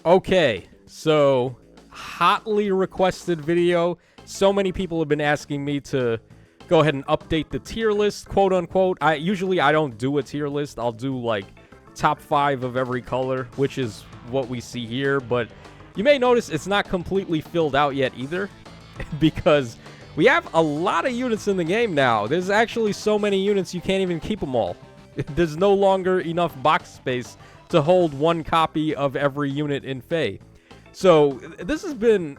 Okay, so hotly requested video. So many people have been asking me to go ahead and update the tier list, quote unquote. I don't do a tier list. I'll do like top 5 of every color, which is what we see here, but you may notice it's not completely filled out yet either because we have a lot of units in the game now. There's actually so many units you can't even keep them all. There's no longer enough box space to hold one copy of every unit in FEH. So this has been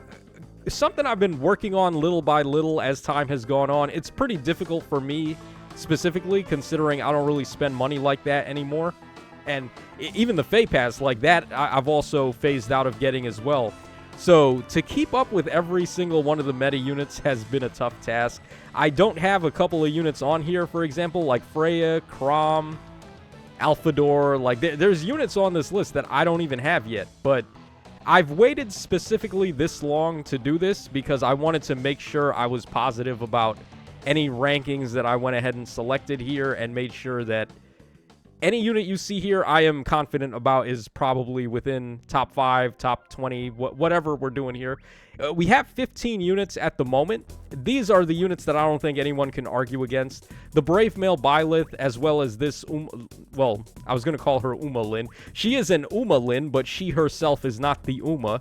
something I've been working on little by little as time has gone on. It's pretty difficult for me specifically, considering I don't really spend money like that anymore. And even the FEH Pass like that, I've also phased out of getting as well. So to keep up with every single one of the meta units has been a tough task. I don't have a couple of units on here, for example, like Freya, Chrom, Alphador. Like there's units on this list that I don't even have yet, but I've waited specifically this long to do this because I wanted to make sure I was positive about any rankings that I went ahead and selected here and made sure that any unit you see here, I am confident about is probably within top 5, top 20, whatever we're doing here. We have 15 units at the moment. These are the units that I don't think anyone can argue against. The Brave Male Byleth, as well as this, well, I was going to call her Uma Lin. She is an Uma Lin, but she herself is not the Uma,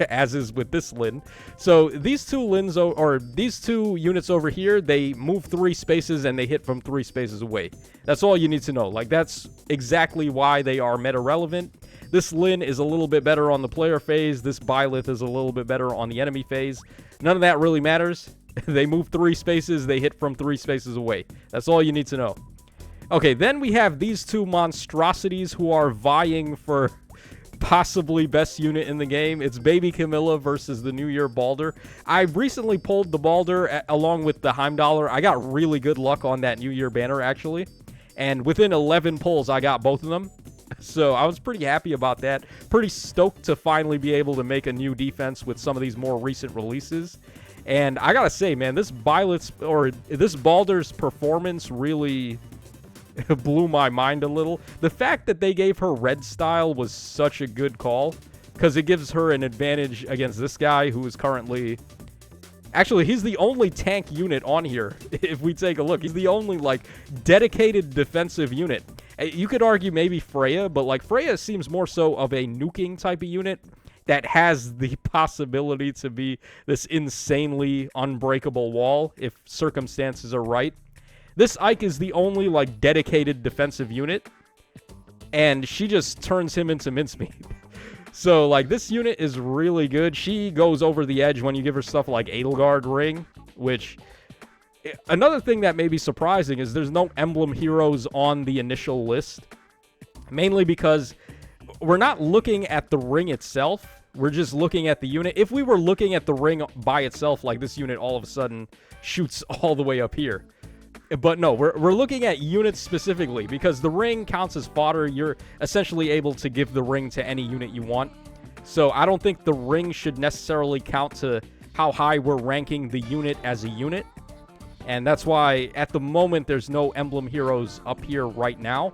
as is with this Lin. So these two Lins, or these two units over here, they move 3 spaces and they hit from 3 spaces away. That's all you need to know. Like, that's exactly why they are meta relevant. This Lin is a little bit better on the player phase. This Byleth is a little bit better on the enemy phase. None of that really matters. They move 3 spaces, they hit from 3 spaces away. That's all you need to know. Okay, then we have these two monstrosities who are vying for possibly best unit in the game. It's Baby Camilla versus the New Year Balder. I recently pulled the Balder along with the Heimdallr. I got really good luck on that New Year banner, actually. And within 11 pulls, I got both of them. So I was pretty happy about that. Pretty stoked to finally be able to make a new defense with some of these more recent releases. And I gotta say, man, this Balder's performance really blew my mind a little. The fact that they gave her red style was such a good call, because it gives her an advantage against this guy who is currently... Actually, he's the only tank unit on here, if we take a look. He's the only, like, dedicated defensive unit. You could argue maybe Freya, but, like, Freya seems more so of a nuking type of unit that has the possibility to be this insanely unbreakable wall if circumstances are right. This Ike is the only, like, dedicated defensive unit, and she just turns him into mincemeat. So, like, this unit is really good. She goes over the edge when you give her stuff like Edelgard Ring, which... Another thing that may be surprising is there's no Emblem heroes on the initial list, mainly because we're not looking at the ring itself. We're just looking at the unit. If we were looking at the ring by itself, like, this unit all of a sudden shoots all the way up here. But no, we're looking at units specifically, because the ring counts as fodder. You're essentially able to give the ring to any unit you want. So I don't think the ring should necessarily count to how high we're ranking the unit as a unit. And that's why, at the moment, there's no Emblem heroes up here right now.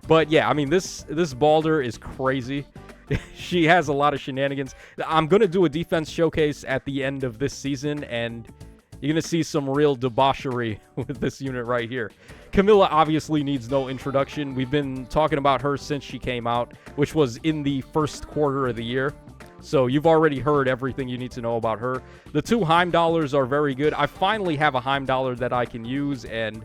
But yeah, I mean, this Balder is crazy. She has a lot of shenanigans. I'm going to do a defense showcase at the end of this season, and you're going to see some real debauchery with this unit right here. Camilla obviously needs no introduction. We've been talking about her since she came out, which was in the first quarter of the year. So you've already heard everything you need to know about her. The two Heimdallrs are very good. I finally have a Heimdallr that I can use, and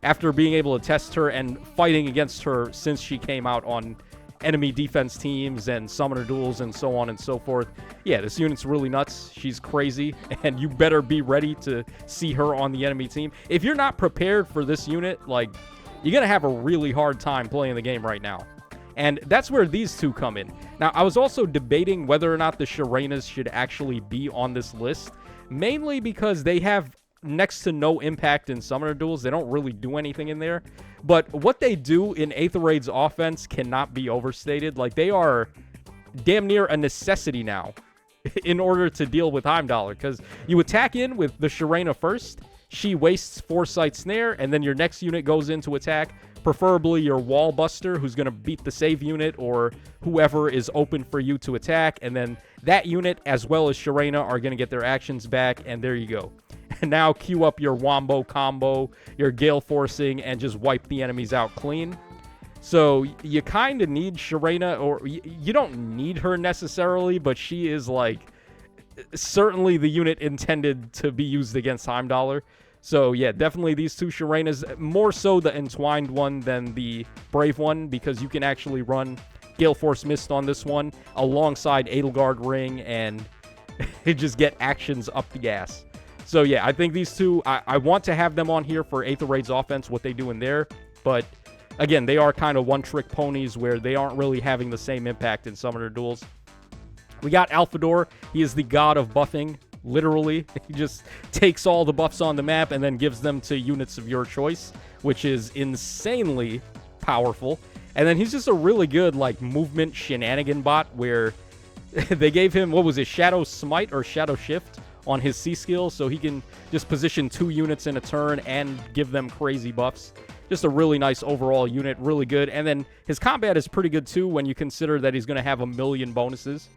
after being able to test her and fighting against her since she came out on enemy defense teams and summoner duels and so on and so forth, yeah, this unit's really nuts. She's crazy, and you better be ready to see her on the enemy team. If you're not prepared for this unit, like, you're going to have a really hard time playing the game right now. And that's where these two come in. Now, I was also debating whether or not the Shirenas should actually be on this list, mainly because they have next to no impact in summoner duels. They don't really do anything in there. But what they do in Aether offense cannot be overstated. Like, they are damn near a necessity now in order to deal with Heimdallr, because you attack in with the Shirena first, she wastes Foresight Snare, and then your next unit goes in to attack, preferably your wall buster, who's going to beat the save unit or whoever is open for you to attack, and then that unit as well as Sharena are going to get their actions back, and there you go. And now queue up your wombo combo, your gale forcing, and just wipe the enemies out clean. So you kind of need Sharena, or you don't need her necessarily, but she is like certainly the unit intended to be used against Heimdallr. So yeah, definitely these two Sharenas, more so the Entwined one than the Brave one, because you can actually run Gale Force Mist on this one alongside Edelgard Ring and just get actions up the gas. So yeah, I think these two, I want to have them on here for Aether Raid's offense, what they do in there, but again, they are kind of one-trick ponies where they aren't really having the same impact in Summoner duels. We got Alphador. He is the god of buffing. Literally, he just takes all the buffs on the map and then gives them to units of your choice, which is insanely powerful. And then he's just a really good, like, movement shenanigan bot where they gave him, what was it, Shadow Smite or Shadow Shift on his C skill, so he can just position 2 units in a turn and give them crazy buffs. Just a really nice overall unit, really good. And then his combat is pretty good, too, when you consider that he's going to have 1,000,000 bonuses.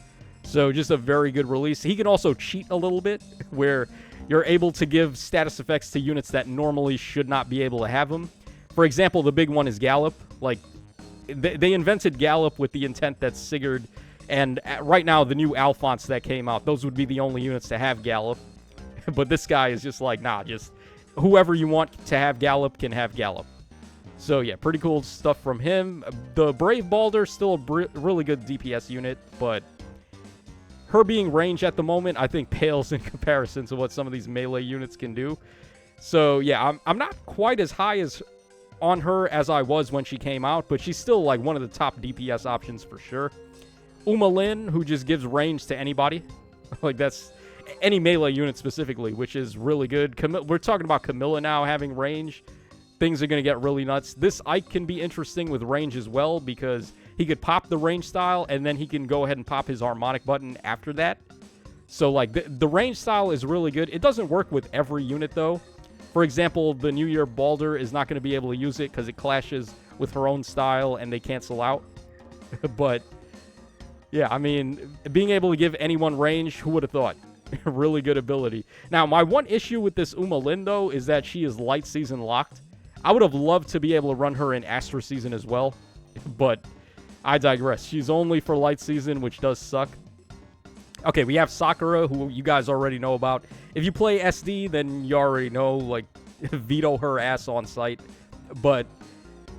So just a very good release. He can also cheat a little bit, where you're able to give status effects to units that normally should not be able to have them. For example, the big one is Gallop. Like, they invented Gallop with the intent that Sigurd, and right now the new Alphonse that came out, those would be the only units to have Gallop. But this guy is just like, nah, just whoever you want to have Gallop can have Gallop. So yeah, pretty cool stuff from him. The Brave Balder, still a really good DPS unit, but her being range at the moment, I think, pales in comparison to what some of these melee units can do. So, yeah, I'm not quite as high as on her as I was when she came out, but she's still, like, one of the top DPS options for sure. Uma Lin, who just gives range to anybody. Like, that's any melee unit specifically, which is really good. We're talking about Camilla now having range. Things are going to get really nuts. This Ike can be interesting with range as well, because he could pop the range style, and then he can go ahead and pop his harmonic button after that. So, like, the range style is really good. It doesn't work with every unit, though. For example, the New Year Balder is not going to be able to use it because it clashes with her own style, and they cancel out. But, yeah, I mean, being able to give anyone range, who would have thought? Really good ability. Now, my one issue with this Uma Lin, though, is that she is light season locked. I would have loved to be able to run her in Astra season as well, but I digress. She's only for light season, which does suck. Okay, we have Sakura, who you guys already know about. If you play SD, then you already know, like, veto her ass on sight. But,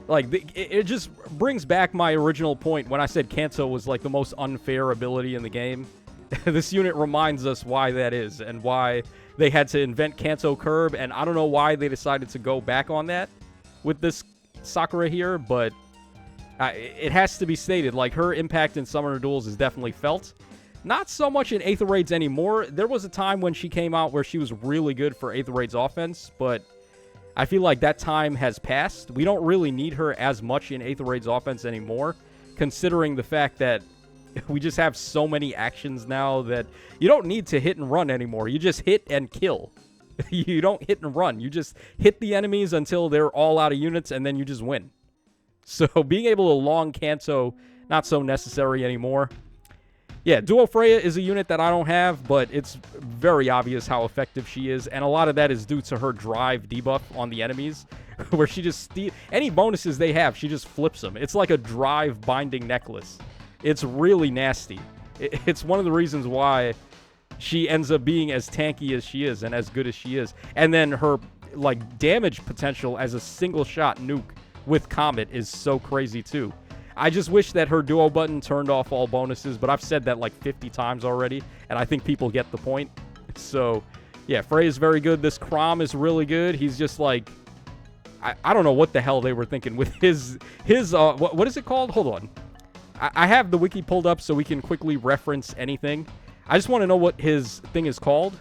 like, it just brings back my original point when I said Kanto was, like, the most unfair ability in the game. This unit reminds us why that is, and why they had to invent Kanto Curb, and I don't know why they decided to go back on that with this Sakura here, but it has to be stated, like, her impact in Summoner Duels is definitely felt. Not so much in Aether Raids anymore. There was a time when she came out where she was really good for Aether Raids offense, but I feel like that time has passed. We don't really need her as much in Aether Raids offense anymore, considering the fact that we just have so many actions now that you don't need to hit and run anymore. You just hit and kill. You don't hit and run. You just hit the enemies until they're all out of units, and then you just win. So being able to long Kanto, not so necessary anymore. Yeah, Duo Freya is a unit that I don't have, but it's very obvious how effective she is, and a lot of that is due to her drive debuff on the enemies, where she just any bonuses they have, she just flips them. It's like a drive binding necklace. It's really nasty. It's one of the reasons why she ends up being as tanky as she is and as good as she is. And then her, like, damage potential as a single shot nuke with Comet is so crazy too. I just wish that her duo button turned off all bonuses, but I've said that like 50 times already, and I think people get the point. So, yeah, Frey is very good. This Crom is really good. He's just like, I don't know what the hell they were thinking with his what is it called? Hold on. I have the wiki pulled up so we can quickly reference anything. I just want to know what his thing is called.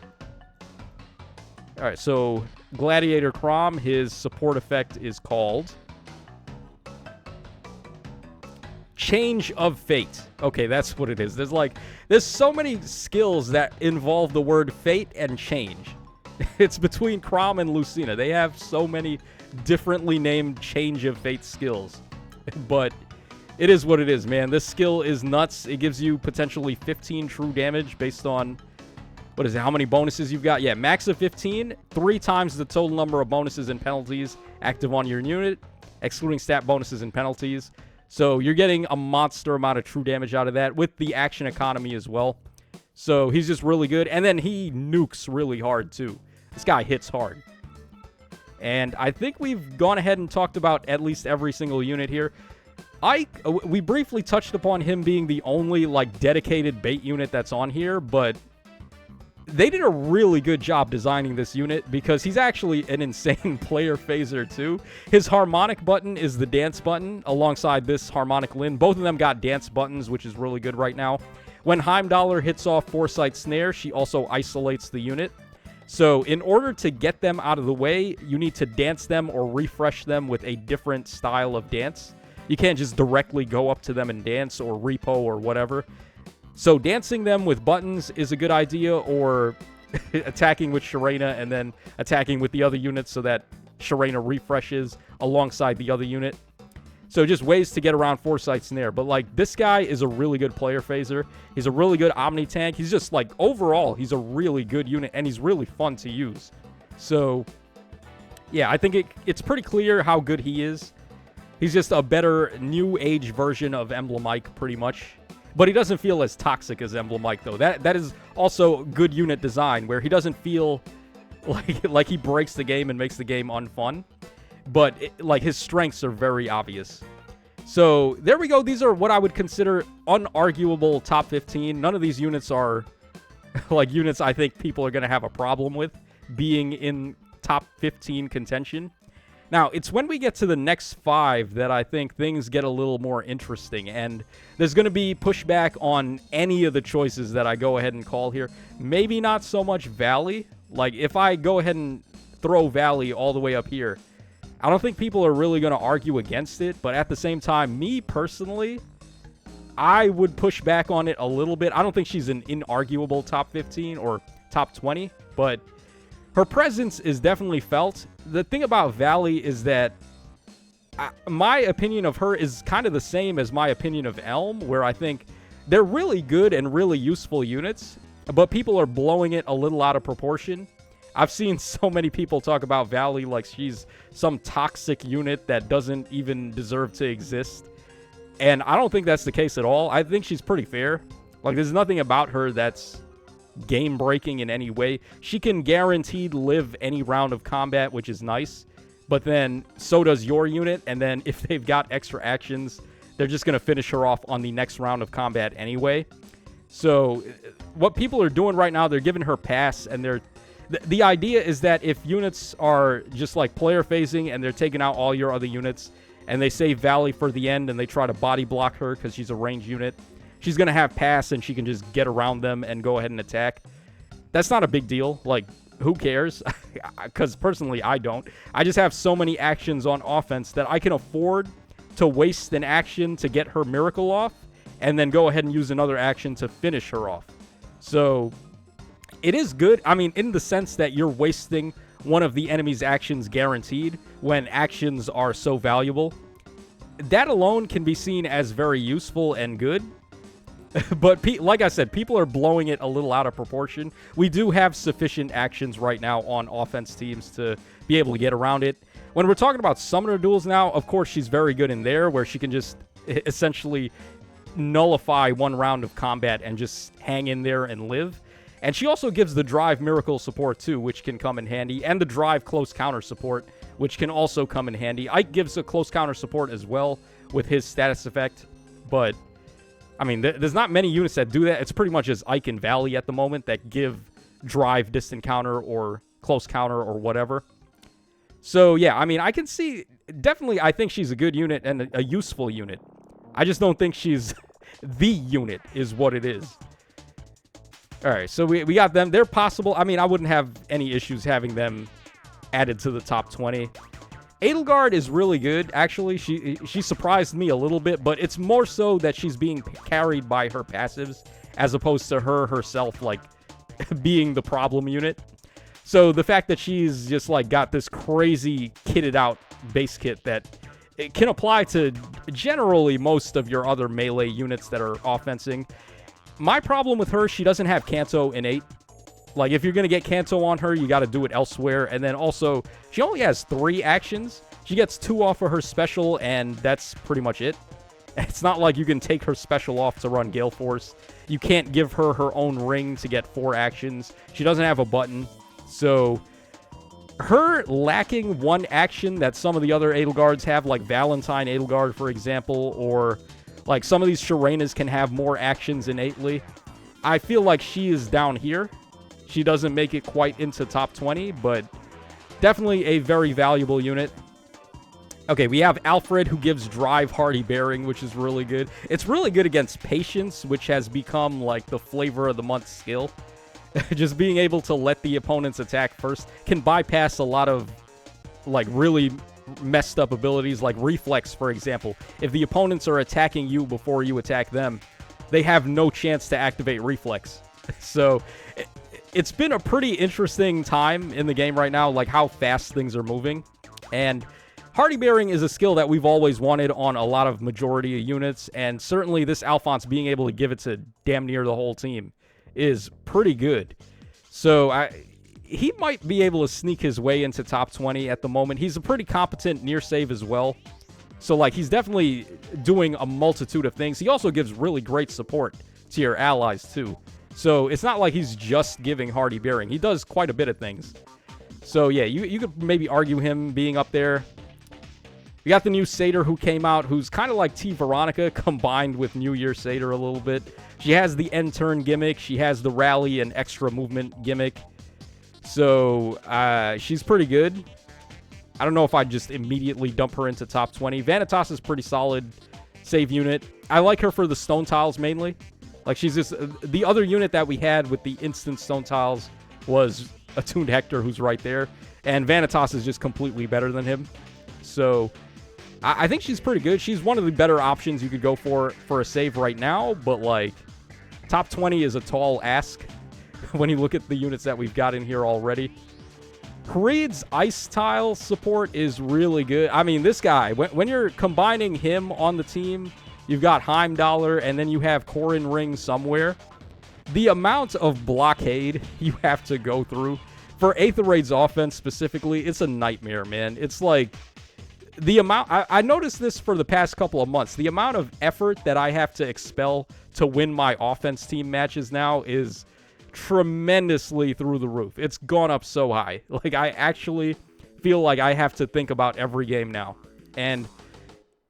All right, so Gladiator Crom, his support effect is called Change of Fate. Okay, that's what it is. There's so many skills that involve the word fate and change. It's between Crom and Lucina. They have so many differently named Change of Fate skills. But it is what it is, man. This skill is nuts. It gives you potentially 15 true damage based on, what is it, how many bonuses you've got? Yeah, max of 15, 3 times the total number of bonuses and penalties active on your unit, excluding stat bonuses and penalties. So you're getting a monster amount of true damage out of that with the action economy as well. So he's just really good. And then he nukes really hard, too. This guy hits hard. And I think we've gone ahead and talked about at least every single unit here. We briefly touched upon him being the only, like, dedicated bait unit that's on here, but they did a really good job designing this unit because he's actually an insane player phaser, too. His harmonic button is the dance button alongside this harmonic Lin. Both of them got dance buttons, which is really good right now. When Heimdallr hits off Foresight Snare, she also isolates the unit. So in order to get them out of the way, you need to dance them or refresh them with a different style of dance. You can't just directly go up to them and dance or repo or whatever. So dancing them with buttons is a good idea, or attacking with Sharena and then attacking with the other units so that Sharena refreshes alongside the other unit. So just ways to get around Foresight Snare. But, like, this guy is a really good player phaser. He's a really good Omni tank. He's just, like, overall, he's a really good unit, and he's really fun to use. So, yeah, I think it's pretty clear how good he is. He's just a better new age version of Emblem Mike, pretty much. But he doesn't feel as toxic as Emblem Mike, though. That is also good unit design, where he doesn't feel like he breaks the game and makes the game unfun. But, like, his strengths are very obvious. So, there we go. These are what I would consider unarguable top 15. None of these units are, like, units I think people are going to have a problem with being in top 15 contention. Now, it's when we get to the next 5 that I think things get a little more interesting. And there's going to be pushback on any of the choices that I go ahead and call here. Maybe not so much Valley. Like, if I go ahead and throw Valley all the way up here, I don't think people are really going to argue against it, but at the same time, me personally, I would push back on it a little bit. I don't think she's an inarguable top 15 or top 20, but her presence is definitely felt. The thing about Valley is that my opinion of her is kind of the same as my opinion of Elm, where I think they're really good and really useful units, but people are blowing it a little out of proportion. I've seen so many people talk about Valley like she's some toxic unit that doesn't even deserve to exist. And I don't think that's the case at all. I think she's pretty fair. Like, there's nothing about her that's game-breaking in any way. She can guaranteed live any round of combat, which is nice. But then, so does your unit. And then, if they've got extra actions, they're just going to finish her off on the next round of combat anyway. So, what people are doing right now, they're giving her pass, and they're... The idea is that if units are just like player phasing and they're taking out all your other units and they save Valley for the end and they try to body block her because she's a ranged unit, she's going to have pass and she can just get around them and go ahead and attack. That's not a big deal. Like, who cares? Because personally, I don't. I just have so many actions on offense that I can afford to waste an action to get her miracle off and then go ahead and use another action to finish her off. So... it is good, I mean, in the sense that you're wasting one of the enemy's actions guaranteed when actions are so valuable. That alone can be seen as very useful and good. But like I said, people are blowing it a little out of proportion. We do have sufficient actions right now on offense teams to be able to get around it. When we're talking about summoner duels now, of course, she's very good in there, where she can just essentially nullify one round of combat and just hang in there and live. And she also gives the Drive Miracle support, too, which can come in handy. And the Drive Close Counter support, which can also come in handy. Ike gives a Close Counter support as well with his status effect. But, I mean, there's not many units that do that. It's pretty much just Ike and Valley at the moment that give Drive Distant Counter or Close Counter or whatever. So, yeah, I mean, I can see... definitely, I think she's a good unit and a useful unit. I just don't think she's the unit is what it is. All right, so we got them. They're possible. I mean, I wouldn't have any issues having them added to the top 20. Edelgard is really good, actually. She surprised me a little bit, but it's more so that she's being carried by her passives as opposed to her herself, like, being the problem unit. So the fact that she's just like got this crazy kitted out base kit that it can apply to generally most of your other melee units that are offensing. My problem with her, she doesn't have Kanto innate. Like, if you're going to get Kanto on her, you got to do it elsewhere. And then also, she only has 3 actions. She gets 2 off of her special, and that's pretty much it. It's not like you can take her special off to run Gale Force. You can't give her her own ring to get 4 actions. She doesn't have a button. So, her lacking 1 action that some of the other Edelgards have, like Valentine Edelgard, for example, or like some of these Shirenas can have more actions innately. I feel like she is down here. She doesn't make it quite into top 20, but definitely a very valuable unit. Okay, we have Alfred, who gives Drive Hardy Bearing, which is really good. It's really good against Patience, which has become like the flavor of the month skill. Just being able to let the opponents attack first can bypass a lot of like really messed up abilities like Reflex, for example. If the opponents are attacking you before you attack them, they have no chance to activate Reflex. So it's been a pretty interesting time in the game right now, like how fast things are moving. And Hardy Bearing is a skill that we've always wanted on a lot of majority of units, and certainly this Alphonse being able to give it to damn near the whole team is pretty good. So he might be able to sneak his way into top 20 at the moment. He's a pretty competent near save as well. So like he's definitely doing a multitude of things. He also gives really great support to your allies too. So it's not like he's just giving Hardy Bearing. He does quite a bit of things. So yeah, you could maybe argue him being up there. We got the new Satyr who came out, who's kind of like T. Veronica combined with New Year Satyr a little bit. She has the end turn gimmick. She has the rally and extra movement gimmick. So she's pretty good. I don't know if I'd just immediately dump her into top 20. Vanitas is pretty solid save unit. I like her for the stone tiles mainly. Like she's just the other unit that we had with the instant stone tiles was Attuned Hector, who's right there. And Vanitas is just completely better than him. So I think she's pretty good. She's one of the better options you could go for a save right now. But like top 20 is a tall ask when you look at the units that we've got in here already. Creed's ice tile support is really good. I mean, this guy, when you're combining him on the team, you've got Heimdallr, and then you have Corrin Ring somewhere. The amount of blockade you have to go through for Aether Raid's offense specifically, it's a nightmare, man. It's like the amount... I noticed this for the past couple of months. The amount of effort that I have to expel to win my offense team matches now is tremendously through the roof. It's gone up so high. Like, I actually feel like I have to think about every game now. And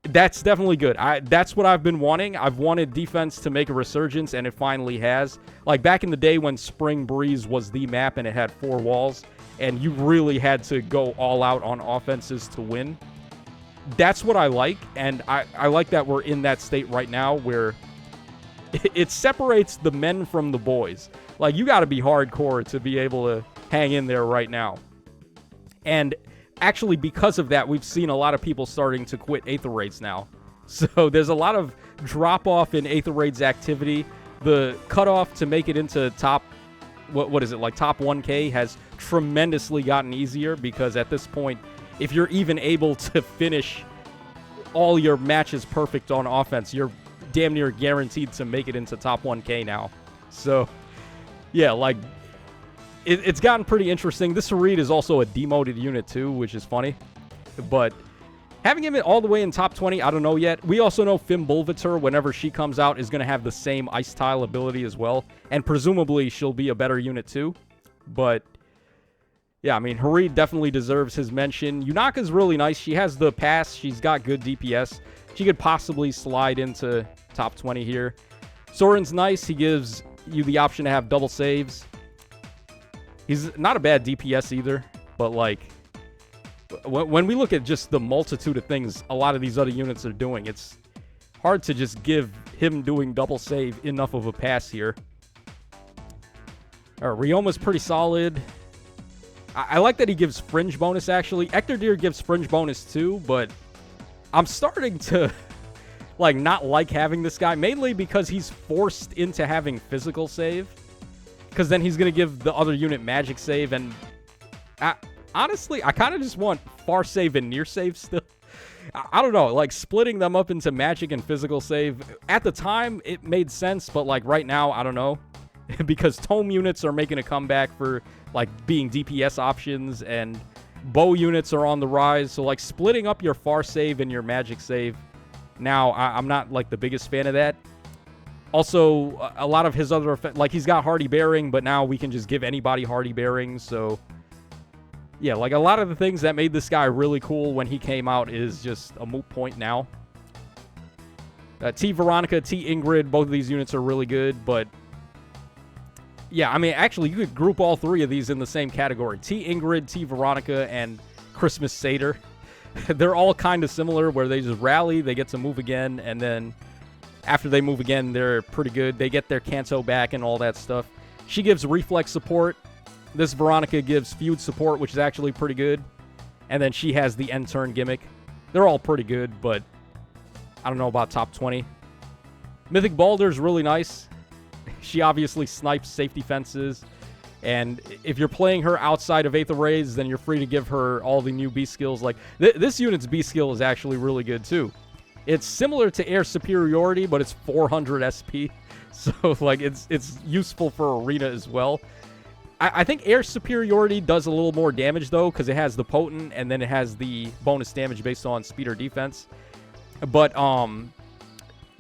that's definitely good. That's what I've been wanting. I've wanted defense to make a resurgence, and it finally has. Like, back in the day when Spring Breeze was the map and it had 4 walls, and you really had to go all out on offenses to win. That's what I like, and I like that we're in that state right now where it separates the men from the boys. Like, you got to be hardcore to be able to hang in there right now. And actually, because of that, we've seen a lot of people starting to quit Aether Raids now. So there's a lot of drop-off in Aether Raids activity. The cutoff to make it into top, what is it, like top 1K has tremendously gotten easier, because at this point, if you're even able to finish all your matches perfect on offense, you're damn near guaranteed to make it into top 1K now. So yeah, like, it's gotten pretty interesting. This Harid is also a demoted unit too, which is funny. But having him all the way in top 20, I don't know yet. We also know Fimbulvator, whenever she comes out, is going to have the same Ice Tile ability as well. And presumably, she'll be a better unit too. But yeah, I mean, Harid definitely deserves his mention. Yunaka's really nice. She has the pass. She's got good DPS. She could possibly slide into top 20 here. Soren's nice. He gives you the option to have double saves. He's not a bad DPS either, but like, when we look at just the multitude of things a lot of these other units are doing, it's hard to just give him doing double save enough of a pass here. All right, Ryoma's pretty solid. I like that he gives fringe bonus, actually. Ectordeer gives fringe bonus too, but I'm starting to like not like having this guy, mainly because he's forced into having physical save. Because then he's going to give the other unit magic save, and Honestly, I kind of just want far save and near save still. I don't know, like splitting them up into magic and physical save. At the time, it made sense, but like right now, I don't know. Because tome units are making a comeback for like being DPS options, and bow units are on the rise. So like splitting up your far save and your magic save, now I'm not like the biggest fan of that. Also, a lot of his other effects, like he's got hardy bearing, but now we can just give anybody hardy bearing. So yeah, like a lot of the things that made this guy really cool when he came out is just a moot point now. T Veronica, T Ingrid, both of these units are really good, but yeah, I mean, actually, you could group all three of these in the same category. T Ingrid, T Veronica, and Christmas Satyr. They're all kind of similar, where they just rally, they get to move again, and then after they move again, they're pretty good. They get their Kanto back and all that stuff. She gives reflex support. This Veronica gives feud support, which is actually pretty good. And then she has the end turn gimmick. They're all pretty good, but I don't know about top 20. Mythic Baldur's really nice. She obviously snipes safety fences, and if you're playing her outside of Aether Rays, then you're free to give her all the new B skills. Like, this unit's B skill is actually really good, too. It's similar to Air Superiority, but it's 400 SP, so, like, it's useful for Arena as well. I think Air Superiority does a little more damage, though, because it has the Potent, and then it has the bonus damage based on speed or defense. But,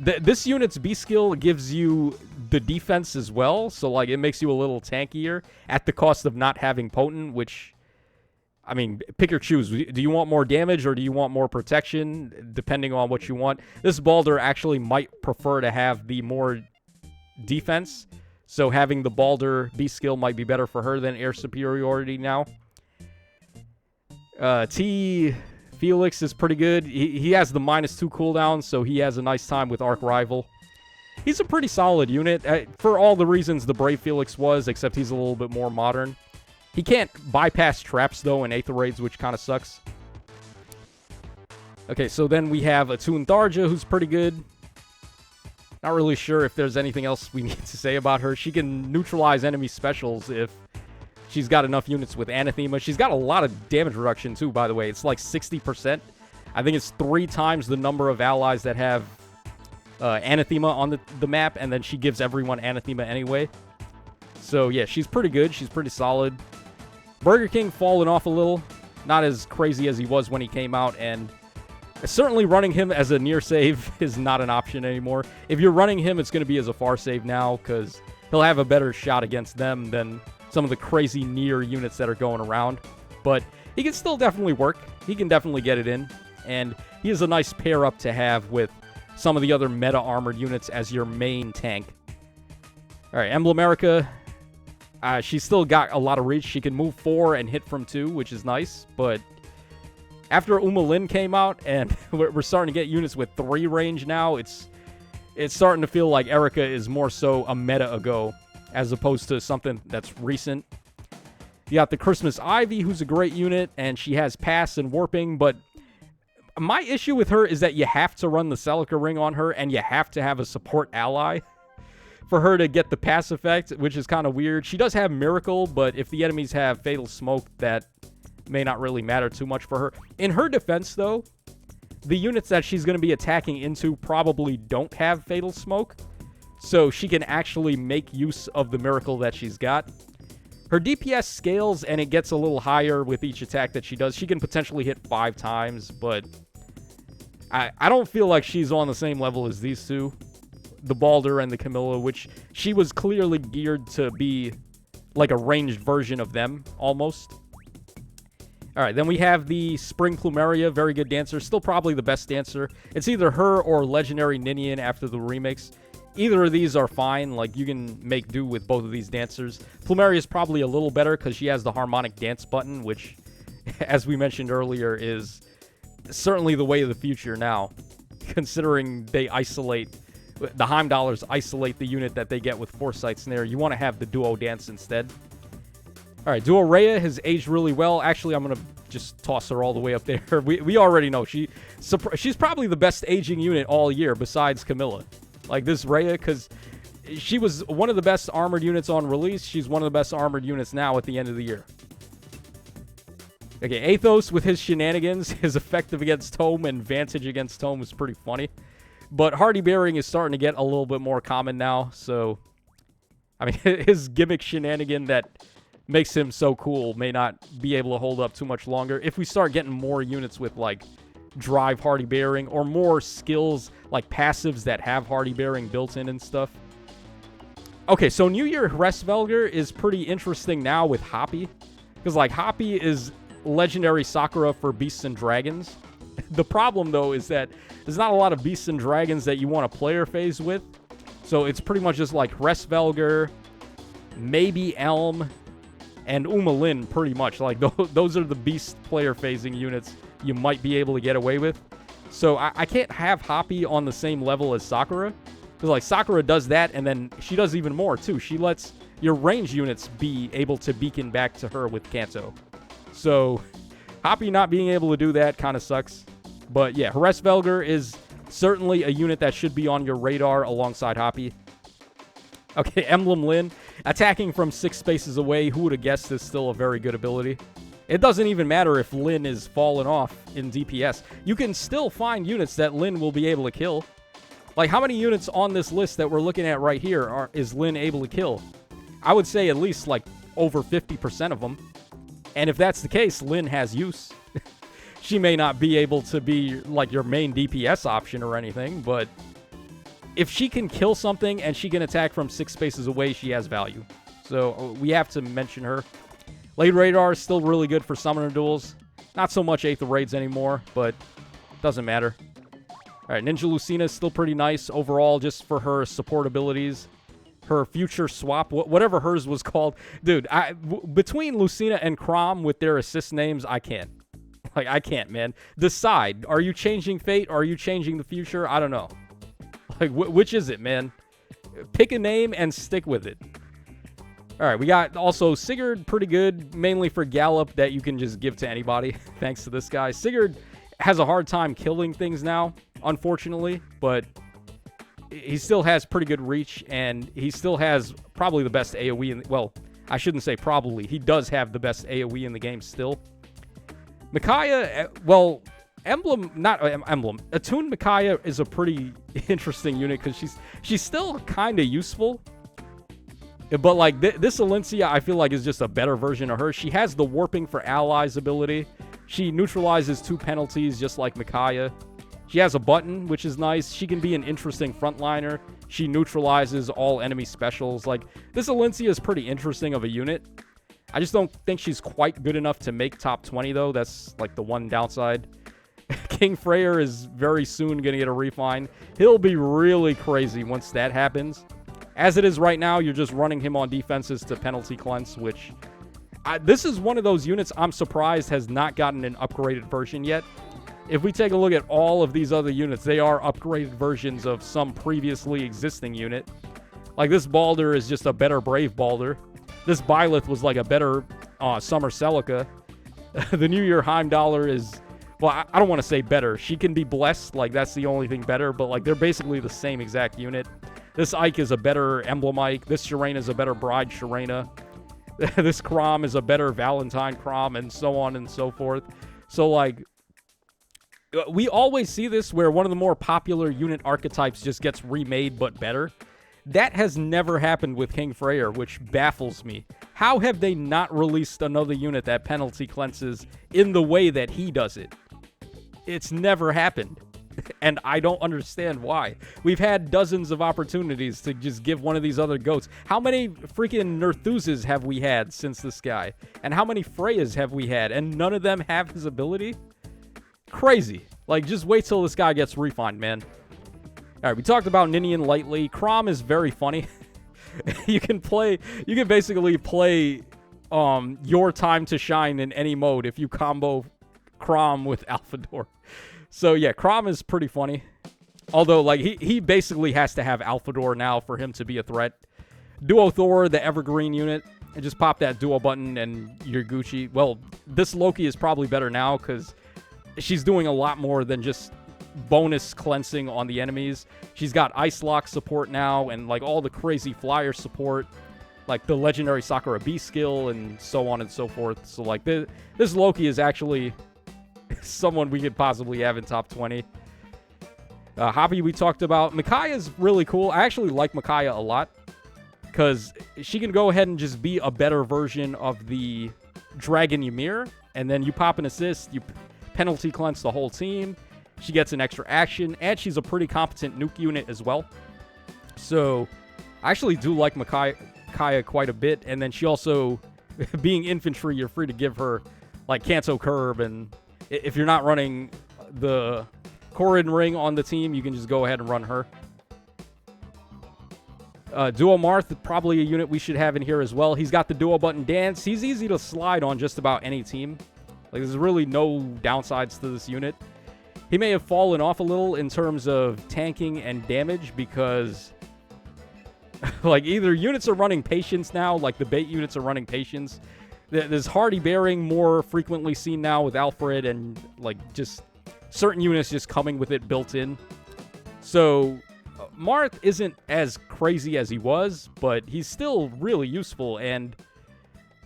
this unit's B skill gives you the defense as well, so like it makes you a little tankier at the cost of not having Potent, which, I mean, pick or choose. Do you want more damage or do you want more protection, depending on what you want? This Baldur actually might prefer to have the more defense, so having the Baldur B skill might be better for her than Air Superiority now. T Felix is pretty good. He has the -2 cooldown, so he has a nice time with Arch Rival. He's a pretty solid unit, for all the reasons the Brave Felix was, except he's a little bit more modern. He can't bypass traps, though, in Aether Raids, which kind of sucks. Okay, so then we have Atun Tharja, who's pretty good. Not really sure if there's anything else we need to say about her. She can neutralize enemy specials if she's got enough units with Anathema. She's got a lot of damage reduction, too, by the way. It's like 60%. I think it's 3 times the number of allies that have Anathema on the map, and then she gives everyone Anathema anyway. So, yeah, she's pretty good. She's pretty solid. Burger King fallen off a little. Not as crazy as he was when he came out, and certainly running him as a near save is not an option anymore. If you're running him, it's going to be as a far save now, because he'll have a better shot against them than some of the crazy near units that are going around. But he can still definitely work. He can definitely get it in, and he is a nice pair-up to have with some of the other meta-armored units as your main tank. All right, Emblemerica. She's still got a lot of reach. She can move 4 and hit from 2, which is nice. But after Uma Lin came out, and we're starting to get units with 3 range now, it's starting to feel like Erica is more so a meta ago, as opposed to something that's recent. You got the Christmas Ivy, who's a great unit, and she has pass and warping, but my issue with her is that you have to run the Celica Ring on her, and you have to have a support ally for her to get the pass effect, which is kind of weird. She does have Miracle, but if the enemies have Fatal Smoke, that may not really matter too much for her. In her defense, though, the units that she's going to be attacking into probably don't have Fatal Smoke, so she can actually make use of the Miracle that she's got. Her DPS scales, and it gets a little higher with each attack that she does. She can potentially hit 5 times, but I don't feel like she's on the same level as these two, the Baldur and the Camilla, which she was clearly geared to be like a ranged version of them, almost. All right, then we have the Spring Plumeria, very good dancer, still probably the best dancer. It's either her or Legendary Ninian after the remakes. Either of these are fine, like you can make do with both of these dancers. Plumeria is probably a little better because she has the harmonic dance button, which, as we mentioned earlier, is certainly the way of the future now, considering they isolate, the Heimdallers isolate the unit that they get with Foresight Snare. You want to have the duo dance instead. All right, Duo Rhea has aged really well. Actually, I'm going to just toss her all the way up there. We already know. She's probably the best aging unit all year besides Camilla. Like this Rhea, because she was one of the best armored units on release. She's one of the best armored units now at the end of the year. Okay, Athos with his shenanigans, his effective against Tome and Vantage against Tome is pretty funny. But Hardy Bearing is starting to get a little bit more common now, so... I mean, his gimmick shenanigan that makes him so cool may not be able to hold up too much longer. If we start getting more units with, like, Drive Hardy Bearing, or more skills, like passives that have Hardy Bearing built in and stuff. Okay, so New Year Hresvelger is pretty interesting now with Hoppy. Because, like, Hoppy is legendary Sakura for Beasts and Dragons. The problem, though, is that there's not a lot of Beasts and Dragons that you want to player phase with. So it's pretty much just like Hresvelger, maybe Elm, and Lin, pretty much. Like, those are the Beast player phasing units you might be able to get away with. So I can't have Hoppy on the same level as Sakura. Because, like, Sakura does that, and then she does even more, too. She lets your range units be able to beacon back to her with Kanto. So, Hoppy not being able to do that kind of sucks. But, yeah, Hresvelger is certainly a unit that should be on your radar alongside Hoppy. Okay, Emblem Lin. Attacking from 6 spaces away, who would have guessed is still a very good ability. It doesn't even matter if Lin is falling off in DPS. You can still find units that Lin will be able to kill. Like, how many units on this list that we're looking at right here is Lin able to kill? I would say at least, like, over 50% of them. And if that's the case, Lin has use. She may not be able to be, like, your main DPS option or anything, but if she can kill something and she can attack from 6 spaces away, she has value. So we have to mention her. Late Radar is still really good for summoner duels. Not so much Aether raids anymore, but doesn't matter. All right, Ninja Lucina is still pretty nice overall just for her support abilities. Her future swap, whatever hers was called. Dude, between Lucina and Chrom with their assist names, I can't. Like, I can't, man. Decide. Are you changing fate? Are you changing the future? I don't know. Like, which is it, man? Pick a name and stick with it. All right, we got also Sigurd, pretty good, mainly for Gallop that you can just give to anybody, thanks to this guy. Sigurd has a hard time killing things now, unfortunately, but he still has pretty good reach, and he still has probably the best AoE well, I shouldn't say probably. He does have the best AoE in the game still. Micaiah, well, Emblem, not Emblem. Attuned Micaiah is a pretty interesting unit because she's still kind of useful. But, like, this Alencia, I feel like, is just a better version of her. She has the Warping for Allies ability. She neutralizes 2 penalties, just like Micaiah. She has a button, which is nice. She can be an interesting frontliner. She neutralizes all enemy specials. Like, this Alencia is pretty interesting of a unit. I just don't think she's quite good enough to make top 20, though. That's, like, the one downside. King Freyr is very soon going to get a refine. He'll be really crazy once that happens. As it is right now, you're just running him on defenses to penalty cleanse, which... this is one of those units I'm surprised has not gotten an upgraded version yet. If we take a look at all of these other units, they are upgraded versions of some previously existing unit. Like, this Balder is just a better Brave Balder. This Byleth was like a better Summer Celica. The New Year Heimdallr is... Well, I don't want to say better. She can be blessed, like, that's the only thing better, but, like, they're basically the same exact unit. This Ike is a better Emblem Ike. This Shirena is a better Bride Shirena. This Chrom is a better Valentine Chrom, and so on and so forth. So, like, we always see this where one of the more popular unit archetypes just gets remade but better. That has never happened with King Freyr, which baffles me. How have they not released another unit that penalty cleanses in the way that he does it? It's never happened. And I don't understand why. We've had dozens of opportunities to just give one of these other goats. How many freaking Nerthuzes have we had since this guy? And how many Freyas have we had? And none of them have his ability? Crazy. Like, just wait till this guy gets refined, man. All right, we talked about Ninian lightly. Chrom is very funny. You can basically play your time to shine in any mode if you combo Chrom with Alphador. So, yeah, Chrom is pretty funny. Although, like, he basically has to have Alphador now for him to be a threat. Duo Thor, the Evergreen unit. And just pop that duo button and you're Gucci. Well, this Loki is probably better now because she's doing a lot more than just bonus cleansing on the enemies. She's got Ice Lock support now and, like, all the crazy flyer support. like the legendary Sakura B skill and so on and so forth. So like this Loki is actually someone we could possibly have in top 20. Hobby we talked about. Mikaya's really cool. I actually like Mikaya a lot because she can go ahead and just be a better version of the Dragon Ymir, and then you pop an assist, you penalty cleanse the whole team. She gets an extra action, and she's a pretty competent nuke unit as well. So I actually do like Mikaya quite a bit, and then she also, being infantry, you're free to give her like Kanto Curb, and if you're not running the Corrin Ring on the team, you can just go ahead and run her. Duo Marth, probably a unit we should have in here as well. He's got the duo button dance. He's easy to slide on just about any team. Like, there's really no downsides to this unit. He may have fallen off a little in terms of tanking and damage because, like, either units are running Patience now, like the bait units are running Patience. There's Hardy Bearing more frequently seen now with Alfred, and, like, just certain units just coming with it built in. So Marth isn't as crazy as he was, but he's still really useful and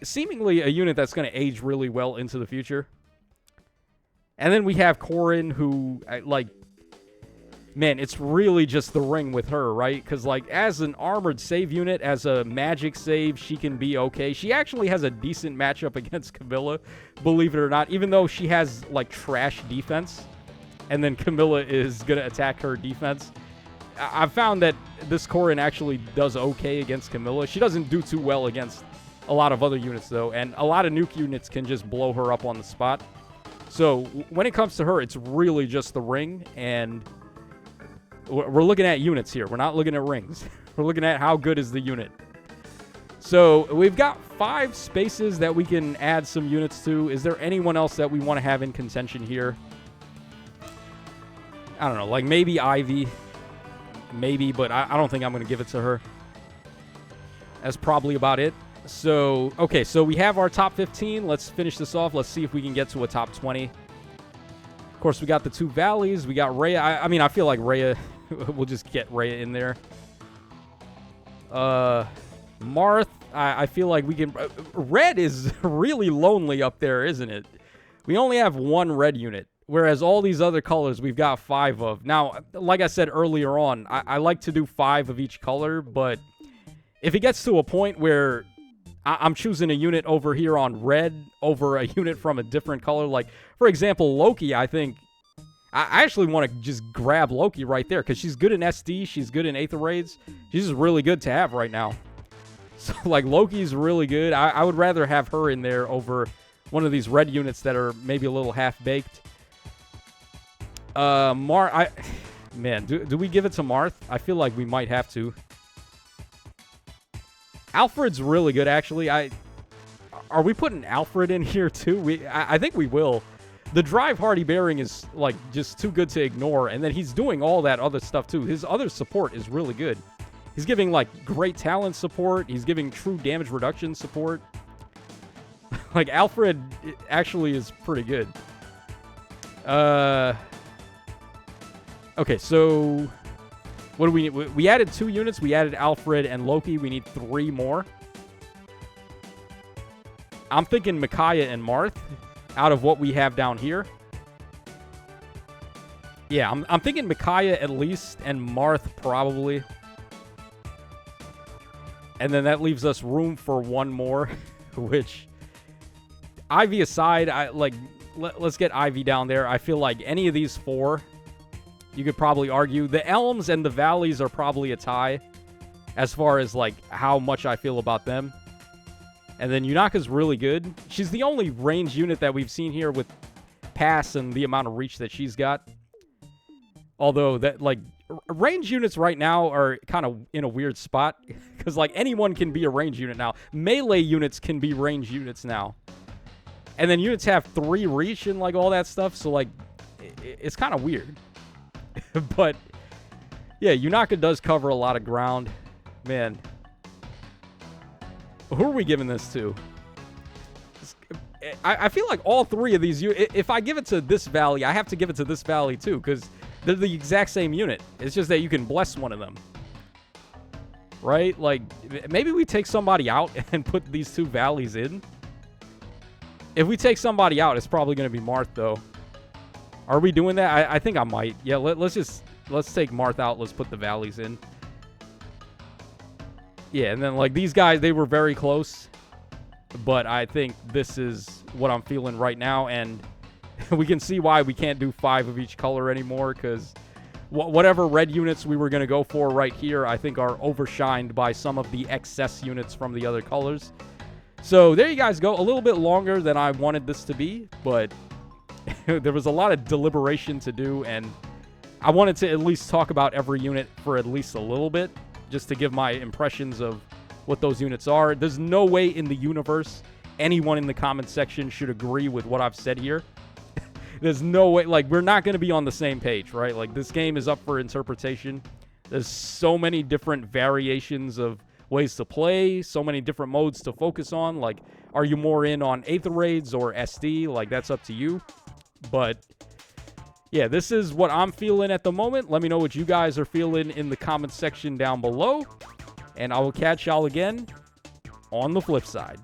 seemingly a unit that's going to age really well into the future. And then we have Corrin, who, like, man, it's really just the ring with her, right? Because, like, as an armored save unit, as a magic save, she can be okay. She actually has a decent matchup against Camilla, believe it or not, even though she has, like, trash defense. And then Camilla is going to attack her defense. I've found that this Corrin actually does okay against Camilla. She doesn't do too well against a lot of other units, though. And a lot of nuke units can just blow her up on the spot. So when it comes to her, it's really just the ring. And we're looking at units here. We're not looking at rings. We're looking at how good is the unit. So we've got 5 spaces that we can add some units to. Is there anyone else that we want to have in contention here? I don't know, like maybe Ivy. Maybe, but I don't think I'm going to give it to her. That's probably about it. So, okay, so we have our top 15. Let's finish this off. Let's see if we can get to a top 20. Of course, we got the 2 Valleys. We got Rhea. I mean, I feel like Rhea, we'll just get Rhea in there. Marth, I feel like we can... Red is really lonely up there, isn't it? We only have 1 red unit. Whereas all these other colors, we've got 5 of. Now, like I said earlier on, I like to do 5 of each color, but if it gets to a point where I'm choosing a unit over here on red over a unit from a different color, like, for example, Loki, I think, I actually want to just grab Loki right there, because she's good in SD, she's good in Aether Raids, she's just really good to have right now. So, like, Loki's really good. I would rather have her in there over one of these red units that are maybe a little half-baked. Man, do we give it to Marth? I feel like we might have to. Alfred's really good, actually. Are we putting Alfred in here, too? I think we will. The Drive Hardy Bearing is, like, just too good to ignore, and then he's doing all that other stuff, too. His other support is really good. He's giving, like, great talent support. He's giving true damage reduction support. Like, Alfred actually is pretty good. Okay, so what do we need? We added 2 units. We added Alfred and Loki. We need 3 more. I'm thinking Micaiah and Marth out of what we have down here. Yeah, I'm thinking Micaiah at least and Marth probably. And then that leaves us room for 1 more, which Ivy aside, let's get Ivy down there. I feel like any of these 4, you could probably argue. The Elms and the Valleys are probably a tie as far as, like, how much I feel about them. And then Yunaka's really good. She's the only range unit that we've seen here with pass and the amount of reach that she's got. Although, that, like, range units right now are kind of in a weird spot. Because, like, anyone can be a range unit now. Melee units can be range units now. And then units have 3 reach and, like, all that stuff. So, like, it's kind of weird. But, yeah, Yunaka does cover a lot of ground. Man. Who are we giving this to? I feel like all 3 of these... If I give it to this Valley, I have to give it to this Valley, too. Because they're the exact same unit. It's just that you can bless one of them. right? Like, maybe we take somebody out and put these two valleys in. If we take somebody out, it's probably going to be Marth, though. Are we doing that? I think I might. Yeah, let's take Marth out. Let's put the valleys in. Yeah, and then, like, these guys, they were very close. But I think this is what I'm feeling right now. And we can see why we can't do 5 of each color anymore. Because whatever red units we were going to go for right here, I think are overshined by some of the excess units from the other colors. So there you guys go. A little bit longer than I wanted this to be. But there was a lot of deliberation to do. And I wanted to at least talk about every unit for at least a little bit. Just to give my impressions of what those units are. There's no way in the universe anyone in the comment section should agree with what I've said here. There's no way. Like, we're not going to be on the same page, right? Like, this game is up for interpretation. There's so many different variations of ways to play, so many different modes to focus on. Like, are you more in on Aether raids or SD? Like, that's up to you. But yeah, this is what I'm feeling at the moment. Let me know what you guys are feeling in the comment section down below. And I will catch y'all again on the flip side.